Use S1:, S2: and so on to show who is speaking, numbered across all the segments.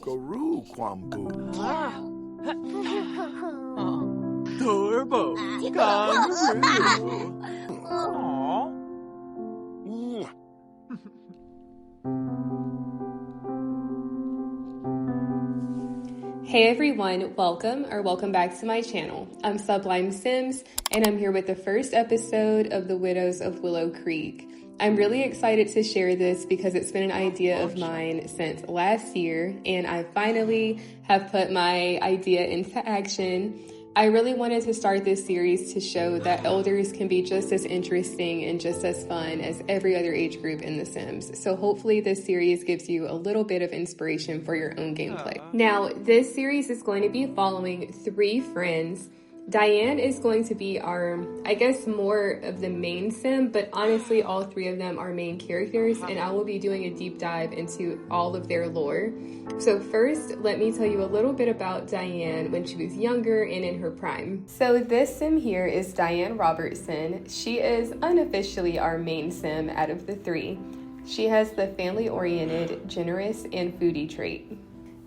S1: Guru Kwambu.
S2: Turbo kangaroo. Aw.
S3: Hey everyone, welcome back to my channel. I'm Sublime Sims, and I'm here with the first episode of the Widows of Willow Creek. I'm really excited to share this because it's been an idea of mine since last year, and I finally have put my idea into action. I really wanted to start this series to show that elders can be just as interesting and just as fun as every other age group in The Sims. So hopefully this series gives you a little bit of inspiration for your own gameplay. Now, this series is going to be following 3 friends. Diane is going to be our, I guess, more of the main sim, but honestly, all 3 of them are main characters, and I will be doing a deep dive into all of their lore. So first, let me tell you a little bit about Diane when she was younger and in her prime. So this sim here is Diane Robertson. She is unofficially our main sim out of the 3. She has the family-oriented, generous, and foodie trait.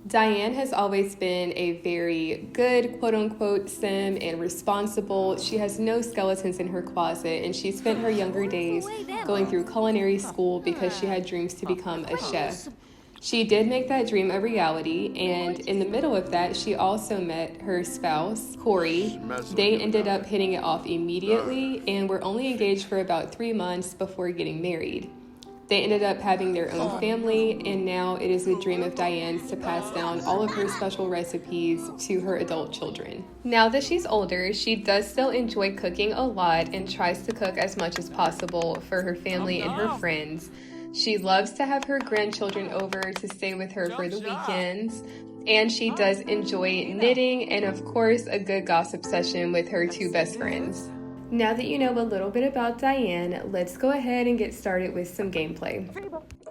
S3: Diane has always been a very good, quote-unquote, sim and responsible. She has no skeletons in her closet, and she spent her younger days going through culinary school because she had dreams to become a chef. She did make that dream a reality, and in the middle of that, she also met her spouse, Corey. They ended up hitting it off immediately and were only engaged for about 3 months before getting married. They ended up having their own family, and now it is a dream of Diane's to pass down all of her special recipes to her adult children. Now that she's older, she does still enjoy cooking a lot and tries to cook as much as possible for her family and her friends. She loves to have her grandchildren over to stay with her for the weekends, and she does enjoy knitting and, of course, a good gossip session with her 2 best friends. Now that you know a little bit about Diane, let's go ahead and get started with some gameplay.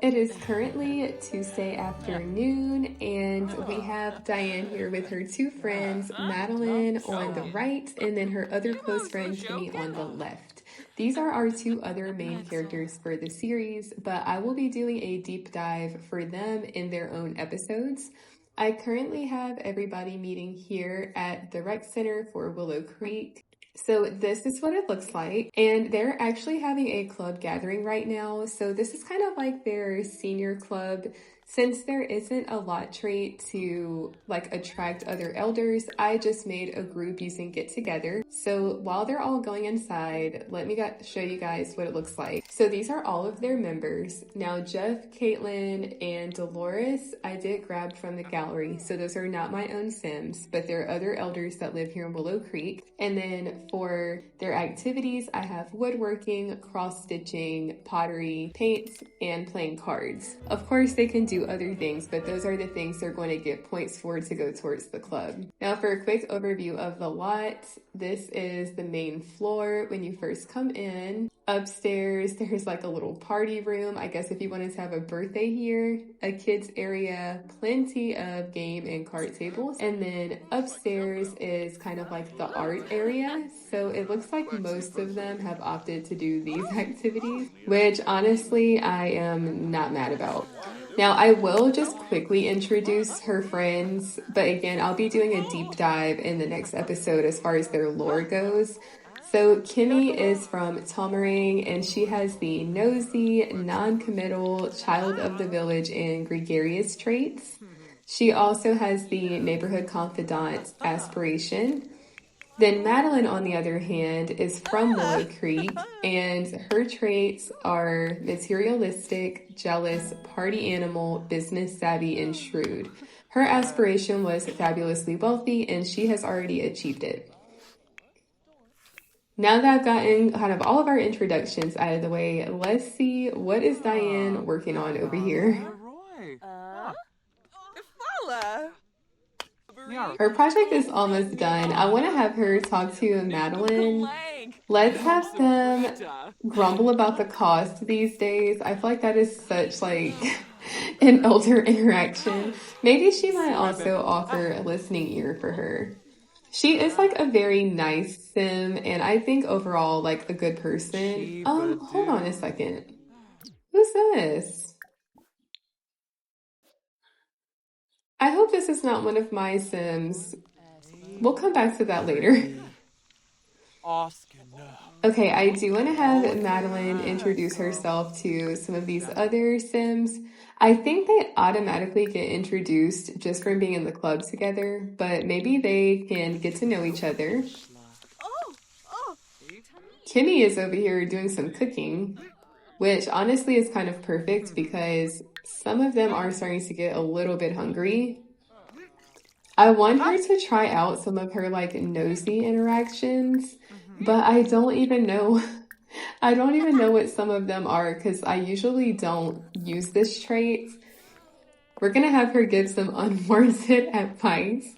S3: It is currently Tuesday afternoon, and we have Diane here with her 2 friends, Madeline on the right, and then her other close friend, Timmy, on the left. These are our 2 other main characters for the series, but I will be doing a deep dive for them in their own episodes. I currently have everybody meeting here at the rec center for Willow Creek. So this is what it looks like, and they're actually having a club gathering right now. So this is kind of like their senior club. Since there isn't a lot trait to like attract other elders, I just made a group using Get Together. So while they're all going inside, let me show you guys what it looks like. So these are all of their members. Now Jeff, Caitlin, and Dolores, I did grab from the gallery. So those are not my own Sims, but they're other elders that live here in Willow Creek. And then for their activities, I have woodworking, cross-stitching, pottery, paints, and playing cards. Of course, they can do other things, but those are the things they're going to get points for to go towards the club. Now for a quick overview of the lot, this is the main floor when you first come in. Upstairs, there's like a little party room. I guess if you wanted to have a birthday here, a kids area, plenty of game and card tables. And then upstairs is kind of like the art area. So it looks like most of them have opted to do these activities, which honestly, I am not mad about. Now, I will just quickly introduce her friends, but again, I'll be doing a deep dive in the next episode as far as their lore goes. So Kimmy is from Tomarang, and she has the nosy, non-committal, child of the village, and gregarious traits. She also has the neighborhood confidant aspiration. Then Madeline, on the other hand, is from Willow Creek, and her traits are materialistic, jealous, party animal, business savvy, and shrewd. Her aspiration was fabulously wealthy, and she has already achieved it. Now that I've gotten kind of all of our introductions out of the way, let's see what is Diane working on over here. Her project is almost done. I want to have her talk to Madeline. Let's have them grumble about the cost these days. I feel like that is such like an elder interaction. Maybe she might also offer a listening ear for her. She is like a very nice sim, and I think overall like a good person. Hold on a second. Who's this? I hope this is not one of my Sims. We'll come back to that later. Okay, I do want to have Madeline introduce herself to some of these other Sims. I think they automatically get introduced just from being in the club together, but maybe they can get to know each other. Kimmy is over here doing some cooking, which honestly is kind of perfect because some of them are starting to get a little bit hungry. I want her to try out some of her like nosy interactions, but I don't even know. I don't even know what some of them are because I usually don't use this trait. We're gonna have her give some unwarranted advice.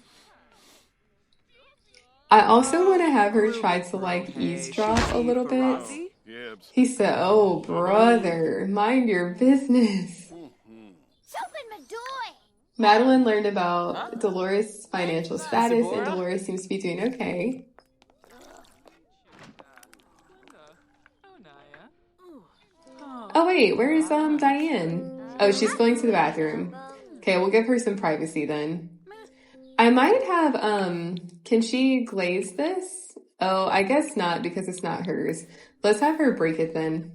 S3: I also want to have her try to like eavesdrop a little bit. He said, "Oh, brother, mind your business." Madeline learned about Dolores' financial status, and Dolores seems to be doing okay. Oh wait, where is Diane? Oh, she's going to the bathroom. Okay, we'll give her some privacy then. I might have, can she glaze this? Oh, I guess not because it's not hers. Let's have her break it then.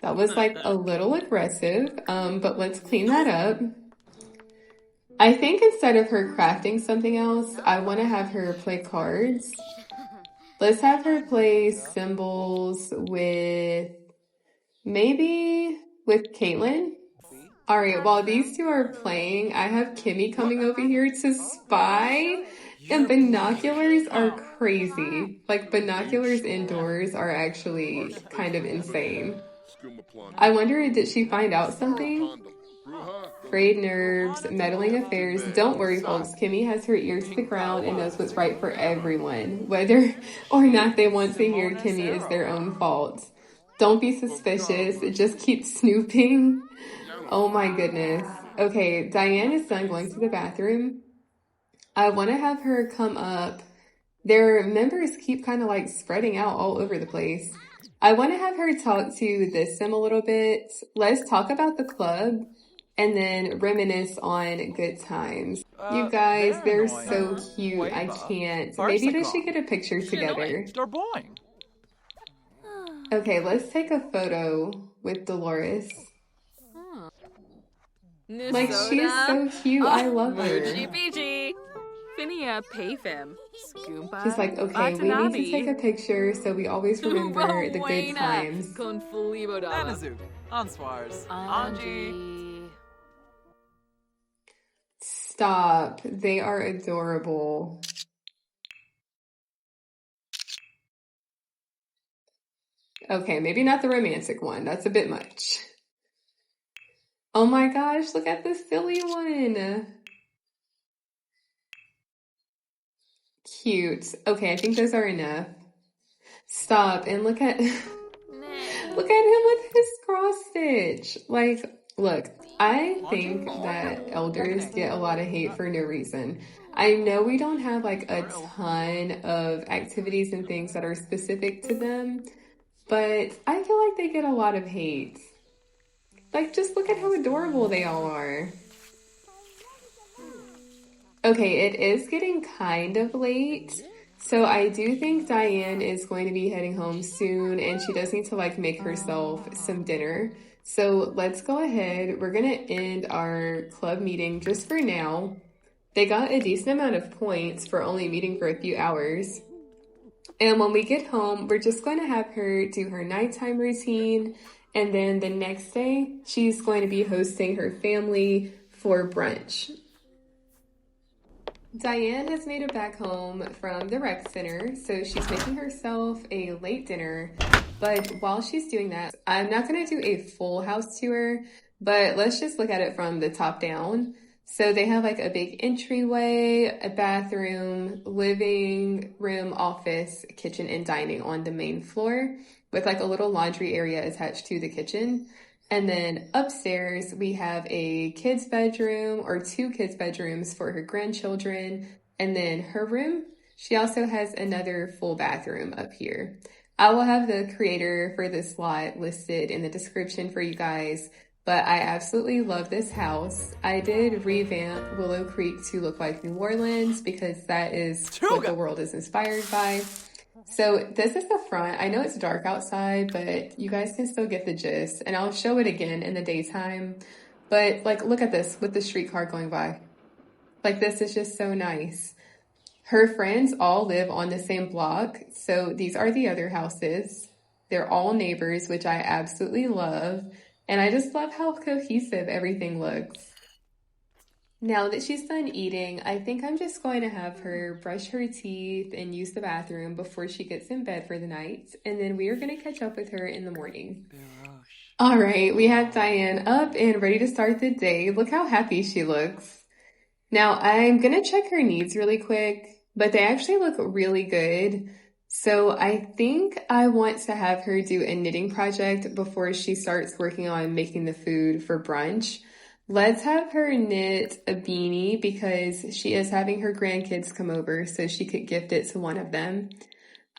S3: That was like a little aggressive, but let's clean that up. I think instead of her crafting something else, I want to have her play cards. Let's have her play symbols with, maybe with Caitlin. All right, while these two are playing, I have Kimmy coming over here to spy, and binoculars are crazy. Like, binoculars indoors are actually kind of insane. I wonder, did she find out something? Frayed nerves, meddling affairs. Don't worry, folks. Kimmy has her ear to the ground and knows what's right for everyone. Whether or not they want to hear Kimmy is their own fault. Don't be suspicious. Just keep snooping. Oh my goodness. Okay, Diane is done going to the bathroom. I want to have her come up. Their members keep kind of like spreading out all over the place. I want to have her talk to this sim a little bit. Let's talk about the club and then reminisce on good times. You guys, they're so cute. I can't. Maybe they should get a picture together. Okay, let's take a photo with Dolores. Like, she is so cute. I love her. She's like, okay, we need to take a picture so we always remember the good times. Stop. They are adorable. Okay, maybe not the romantic one. That's a bit much. Oh my gosh, look at this silly one. Cute. Okay, I think those are enough. Stop and look at look at him with his cross stitch. Like, look, I think that elders get a lot of hate for no reason. I know we don't have like a ton of activities and things that are specific to them, but I feel like they get a lot of hate. Like, just look at how adorable they all are. Okay, it is getting kind of late. So I do think Diane is going to be heading home soon, and she does need to like make herself some dinner. So let's go ahead. We're gonna end our club meeting just for now. They got a decent amount of points for only meeting for a few hours. And when we get home, we're just going to have her do her nighttime routine. And then the next day, she's going to be hosting her family for brunch. Diane has made it back home from the rec center, so she's making herself a late dinner. But while she's doing that, I'm not going to do a full house tour, but let's just look at it from the top down. So they have like a big entryway, a bathroom, living room, office, kitchen, and dining on the main floor with like a little laundry area attached to the kitchen. And then upstairs, we have a kid's bedroom or 2 kids' bedrooms for her grandchildren. And then her room, she also has another full bathroom up here. I will have the creator for this lot listed in the description for you guys. but I absolutely love this house. I did revamp Willow Creek to look like New Orleans because that is what the world is inspired by. So this is the front. I know it's dark outside, but you guys can still get the gist. And I'll show it again in the daytime. But like, look at this with the streetcar going by. Like, this is just so nice. Her friends all live on the same block. So these are the other houses. They're all neighbors, which I absolutely love. And I just love how cohesive everything looks. Now that she's done eating, I think I'm just going to have her brush her teeth and use the bathroom before she gets in bed for the night. And then we are going to catch up with her in the morning. All right, we have Diane up and ready to start the day. Look how happy she looks. Now I'm going to check her needs really quick, but they actually look really good. So I think I want to have her do a knitting project before she starts working on making the food for brunch. Let's have her knit a beanie because she is having her grandkids come over, so she could gift it to one of them.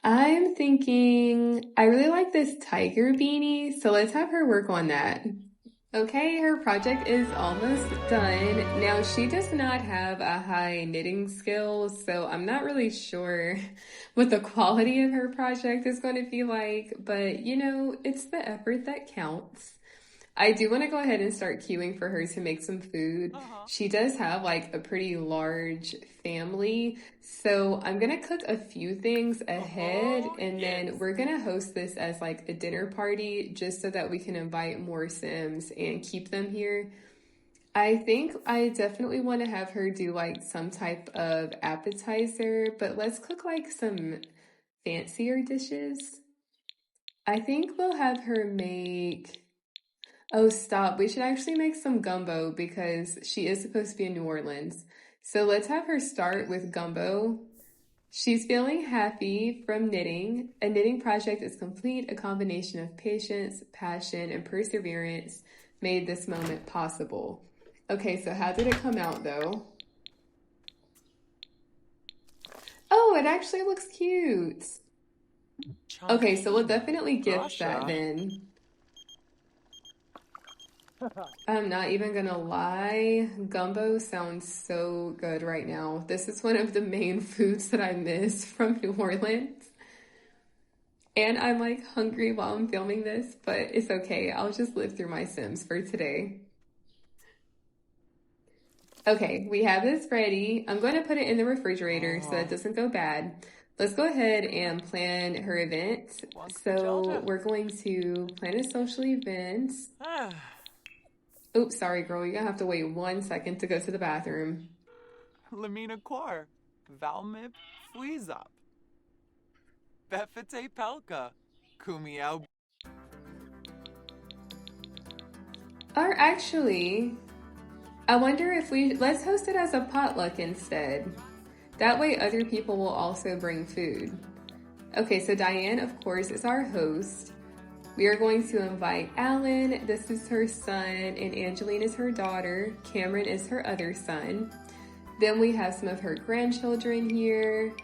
S3: I'm thinking I really like this tiger beanie, so let's have her work on that. Okay, her project is almost done. Now, she does not have a high knitting skill, so I'm not really sure what the quality of her project is going to be like, but you know, it's the effort that counts. I do want to go ahead and start queuing for her to make some food. She does have like a pretty large family, so I'm going to cook a few things ahead and then we're going to host this as like a dinner party just so that we can invite more Sims and keep them here. I think I definitely want to have her do like some type of appetizer, but let's cook like some fancier dishes. I think we'll have her make... Oh, stop. We should actually make some gumbo because she is supposed to be in New Orleans. So let's have her start with gumbo. She's feeling happy from knitting. A knitting project is complete. A combination of patience, passion, and perseverance made this moment possible. Okay, so how did it come out though? Oh, it actually looks cute. Okay, so we'll definitely gift that then. I'm not even gonna lie, gumbo sounds so good right now. This is one of the main foods that I miss from New Orleans. And I'm like hungry while I'm filming this, but it's okay. I'll just live through my Sims for today. Okay, we have this ready. I'm going to put it in the refrigerator so that it doesn't go bad. Let's go ahead and plan her event. So we're going to plan a social event. Oops, sorry, girl. You're going to have to wait 1 second to go to the bathroom.
S2: Lamina Quar, Valmip Fweezop, Befete Pelka, Kumiao.
S3: Or actually, I wonder if let's host it as a potluck instead. That way other people will also bring food. Okay, so Diane, of course, is our host. We are going to invite Alan, this is her son, and Angeline is her daughter. Cameron is her other son. Then we have some of her grandchildren here.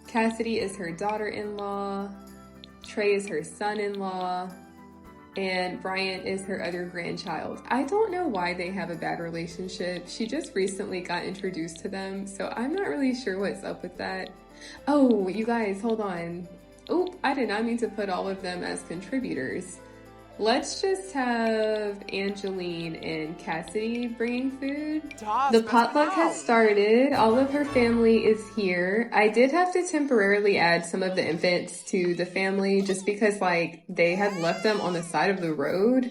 S3: Cassidy is her daughter-in-law. Trey is her son-in-law. And Bryant is her other grandchild. I don't know why they have a bad relationship. She just recently got introduced to them, so I'm not really sure what's up with that. Oh, you guys, hold on. Oh, I did not mean to put all of them as contributors. Let's just have Angeline and Cassidy bringing food. The potluck has started. All of her family is here. I did have to temporarily add some of the infants to the family just because like they had left them on the side of the road.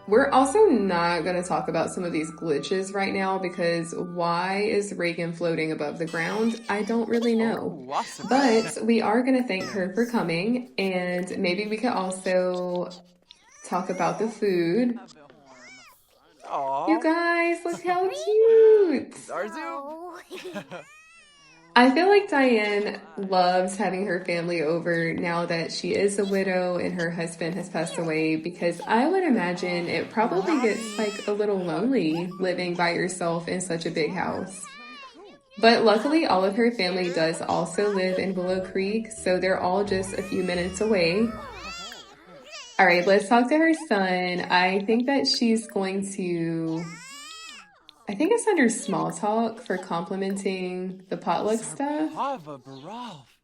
S3: We're also not going to talk about some of these glitches right now because why is Reagan floating above the ground? I don't really know. But we are going to thank her for coming, and maybe we could also talk about the food. You guys, look how cute! I feel like Diane loves having her family over now that she is a widow and her husband has passed away because I would imagine it probably gets like a little lonely living by yourself in such a big house. But luckily all of her family does also live in Willow Creek, so they're all just a few minutes away. All right, let's talk to her son. I think that she's going to, I think it's under small talk for complimenting the potluck stuff.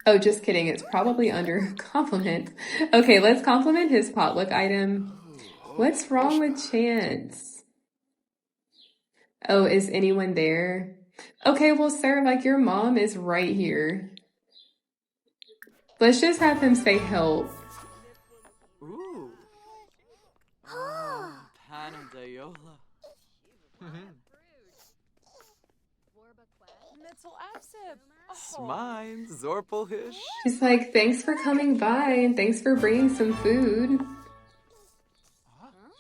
S3: Oh, just kidding. It's probably under compliment. Okay, let's compliment his potluck item. What's wrong with Chance? Oh, is anyone there? Okay, well, sir, like your mom is right here. Let's just have him say help.
S2: Ooh. Panadayola. Smine, Zorpelhish.
S3: She's like, thanks for coming by and thanks for bringing some food.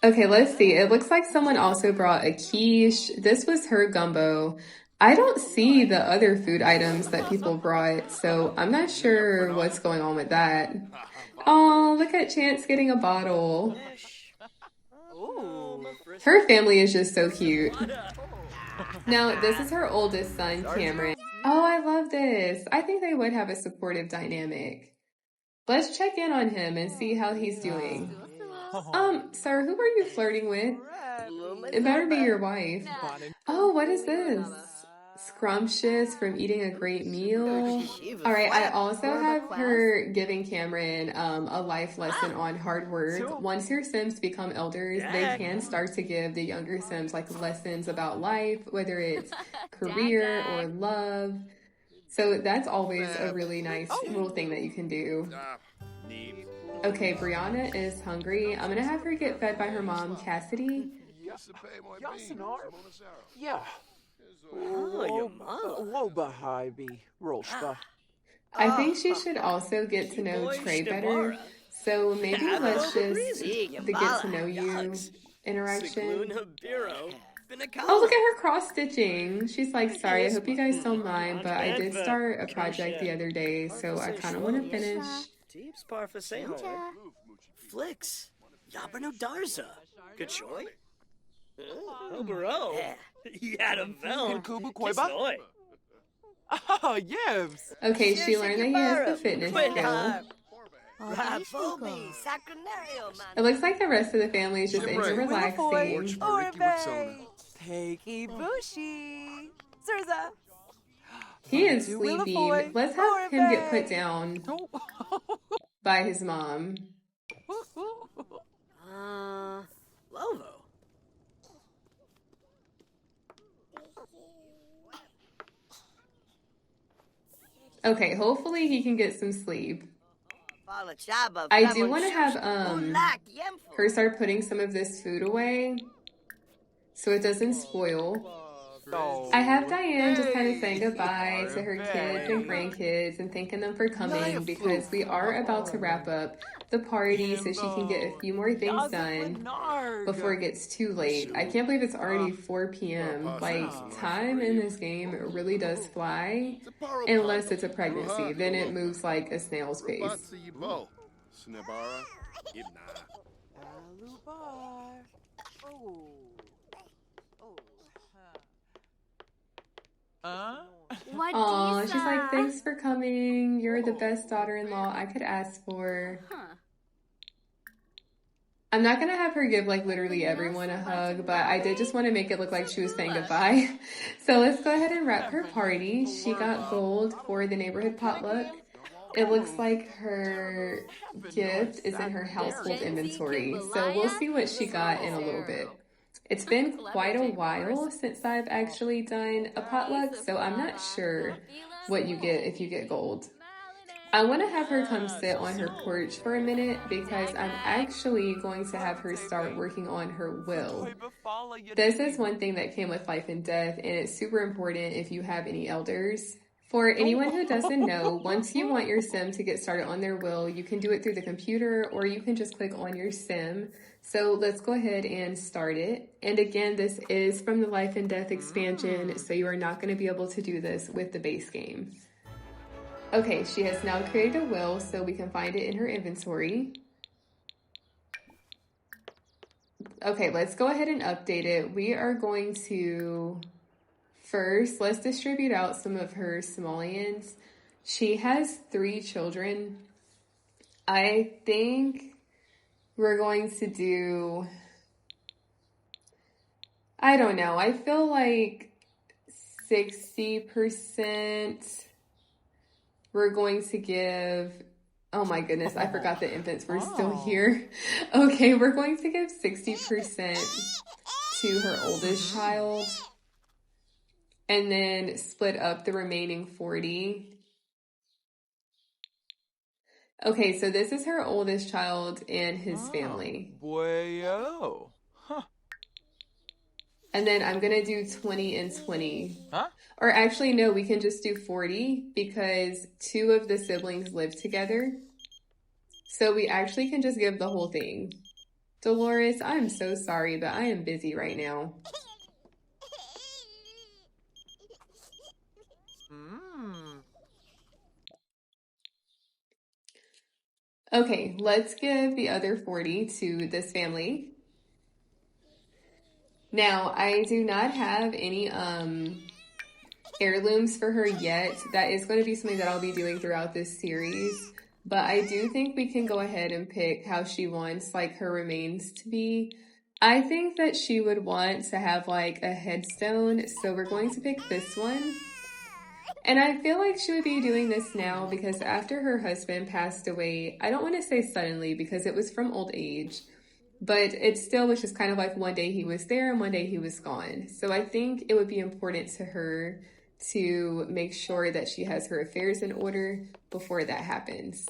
S3: Okay, let's see. It looks like someone also brought a quiche. This was her gumbo. I don't see the other food items that people brought, so I'm not sure what's going on with that. Oh, look at Chance getting a bottle. Her family is just so cute. Now, this is her oldest son, Cameron. Oh, I love this. I think they would have a supportive dynamic. Let's check in on him and see how he's doing. Sir, who are you flirting with? It better be your wife. Oh, what is this? Scrumptious from eating a great meal. All right, I also have her giving Cameron a life lesson on hard work. Once your Sims become elders, they can start to give the younger Sims like lessons about life, whether it's career or love. So that's always a really nice little thing that you can do. Okay, Brianna is hungry. I'm gonna have her get fed by her mom, Cassidy.
S1: Yeah.
S3: I think she should also get to know Trey better. So maybe let's just the get to know you interaction. Oh, look at her cross stitching. She's like, sorry, I hope you guys don't mind, but I did start a project the other day, so I kind of want to finish.
S4: Flicks. Yabano Darza. Good choy. Oh, bro. You had a bell.
S2: Oh, yes.
S3: Okay, she learned that he has the fitness skill. It looks like the rest of the family is just into relaxing.
S2: Take Ibushi. Zerza.
S3: He is sleepy. Let's have him get put down by his mom.
S4: Lovo.
S3: Okay, hopefully he can get some sleep. I do want to have her start putting some of this food away so it doesn't spoil. I have Diane just kind of saying goodbye to her kids and grandkids and thanking them for coming because we are about to wrap up the party so she can get a few more things done before it gets too late. I can't believe it's already 4 p.m. Like, time in this game really does fly unless it's a pregnancy. Then it moves like a snail's pace. Aw, she's like, thanks for coming. You're the best daughter-in-law I could ask for. I'm not gonna have her give like literally everyone a hug, but I did just want to make it look like she was saying goodbye. So let's go ahead and wrap her party. She got gold for the neighborhood potluck. It looks like her gift is in her household inventory. So we'll see what she got in a little bit. It's been quite a while since I've actually done a potluck, so I'm not sure what you get if you get gold. I want to have her come sit on her porch for a minute because I'm actually going to have her start working on her will. This is one thing that came with life and death, and it's super important if you have any elders. For anyone who doesn't know, once you want your sim to get started on their will, you can do it through the computer or you can just click on your sim. So let's go ahead and start it. And again, this is from the Life and Death expansion, so you are not going to be able to do this with the base game. Okay, she has now created a will, so we can find it in her inventory. Okay, let's go ahead and update it. We are going to... First, let's distribute out some of her simoleons. She has 3 children. I think we're going to do, I don't know, I feel like 60% we're going to give, oh my goodness, I forgot the infants were still here. Okay, we're going to give 60% to her oldest child and then split up the remaining 40. Okay, so this is her oldest child and his family.
S2: Boyo. Huh.
S3: And then I'm going to do 20 and 20.
S2: Huh?
S3: Or actually, no, we can just do 40 because 2 of the siblings live together. So we actually can just give the whole thing. Dolores, I'm so sorry, but I am busy right now. Okay, let's give the other 40 to this family. Now, I do not have any heirlooms for her yet. That is going to be something that I'll be doing throughout this series. But I do think we can go ahead and pick how she wants like her remains to be. I think that she would want to have like a headstone. So we're going to pick this one. And I feel like she would be doing this now because after her husband passed away, I don't want to say suddenly because it was from old age, but it still was just kind of like one day he was there and one day he was gone. So I think it would be important to her to make sure that she has her affairs in order before that happens.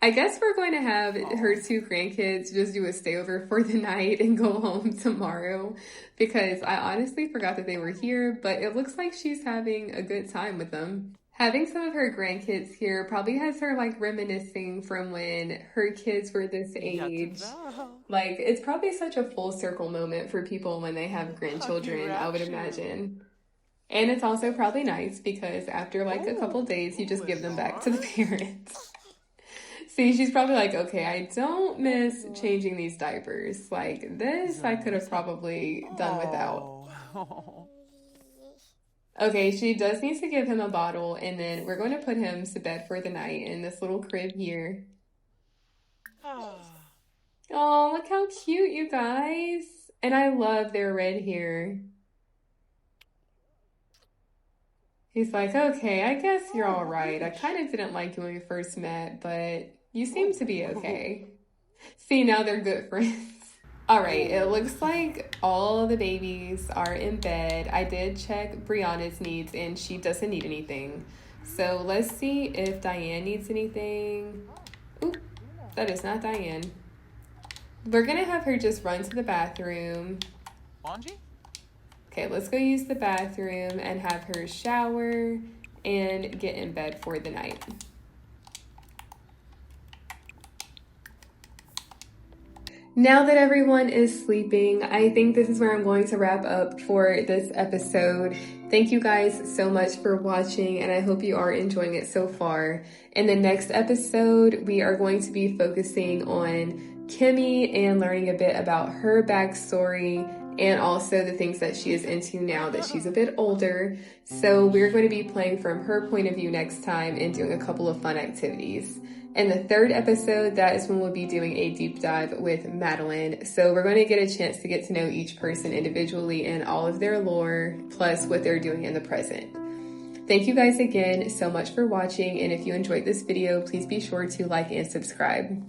S3: I guess we're going to have her 2 grandkids just do a stayover for the night and go home tomorrow because I honestly forgot that they were here, but it looks like she's having a good time with them. Having some of her grandkids here probably has her like reminiscing from when her kids were this age. Like it's probably such a full circle moment for people when they have grandchildren, I would imagine. And it's also probably nice because after like a couple days, you just give them back to the parents. See, she's probably like, okay, I don't miss changing these diapers. Like this, I could have probably done without. Okay, she does need to give him a bottle, and then we're going to put him to bed for the night in this little crib here. Oh, look how cute, you guys. And I love their red hair. He's like, okay, I guess you're all right. I kind of didn't like you when we first met, but you seem to be okay. See, now they're good friends. All right, it looks like all the babies are in bed. I did check Brianna's needs, and she doesn't need anything. So let's see if Diane needs anything. Oop, that is not Diane. We're going to have her just run to the bathroom.
S2: Wanji?
S3: Okay, let's go use the bathroom and have her shower and get in bed for the night. Now that everyone is sleeping, I think this is where I'm going to wrap up for this episode. Thank you guys so much for watching, and I hope you are enjoying it so far. In the next episode, we are going to be focusing on Kimmy and learning a bit about her backstory and also the things that she is into now that she's a bit older. So we're going to be playing from her point of view next time and doing a couple of fun activities. In the third episode, that is when we'll be doing a deep dive with Madeline. So we're going to get a chance to get to know each person individually and all of their lore, plus what they're doing in the present. Thank you guys again so much for watching, and if you enjoyed this video, please be sure to like and subscribe.